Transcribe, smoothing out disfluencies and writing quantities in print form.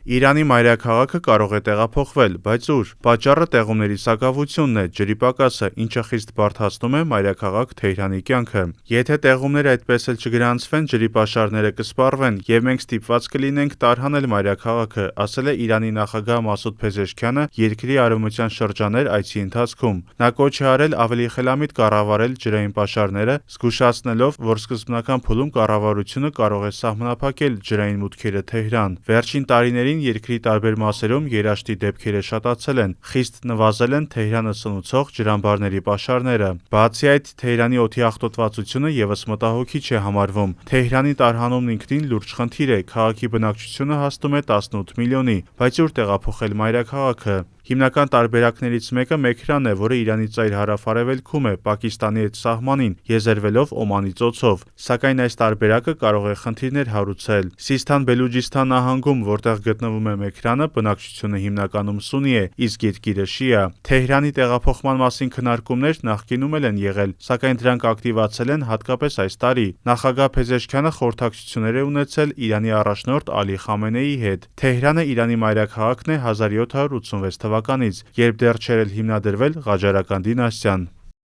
Իրանի մայրաքաղաքը կարող է տեղափոխվել, բայց ուր։ Պատճառը տեղումների սակավությունն է, ջրի պակասը, ինչը խիստ բարդացնում է մայրաքաղաք Թեհրանի կյանքը։ Եթե տեղումները այդպես էլ չգրանցվեն, ջրի պաշարները կսպառվեն, եւ մենք ստիպված կլինենք տարհանել մայրաքաղաքը, ասել է Իրանի նախագահ Մասուդ Փեզեշքյանը երկրի արևմտյան շրջաններ այցի ընթացքում։ Նա կոչ է արել ավելի խելամիտ կառավարել ջրային պաշարները, զգուշացնելով, որ սկզբնական փուլում կառավարությունը կարող է սահմանափակել ջրային մուտքերը Թեհրան։ Վերջին տարիներին երկրի տարբեր մասերում երաշտի դեպքերը շատացել են, խիստ նվազել են Թեհրանը սնուցող ջրամբարների պաշարները։ Բացի այդ, Թեհրանի օդի աղտոտվածությունը ևս մտահոգիչ է համարվում։ Թեհրանի տարհանումն ինքնին լուրջ խնդիր է, քաղաքի բնակչությունը հասնում է 18 միլիոնի, բայց ուր տեղափոխել մայրաքաղաքը։ Հիմնական տարբերակներից մեկը Մեքրանն է, որը Իրանից ծայր հարավ-արևելքում է, Պակիստանի հետ սահմանին, եզերվելով Օմանի ծոցով։ Սակայն այս տարբերակը կարող է խնդիրներ հարուցել։ Սիսթան-Բելուջիստան նահանգում, որտեղ գտնվում է Մեքրանը, բնակչությունը հիմնականում սուննի է, իսկ երկիրը շիա։ Թեհրանի տեղափոխման մասին քննարկումներ նախկինում էլ են եղել, սակայն դրանք ակտիվացել են հատկապես այս տարի։ Նախագահ Փեզեշքյանը խորհրդակցություններ է ունեցել Իրանի առաջնորդ Ալի Խամենեիի հետ։ Թեհրանը Իրանի մայրաքաղաքն է 1786 թվականից, երբ դեռ չէր էլ հիմնադրվել Ղաջարական դինաստիան։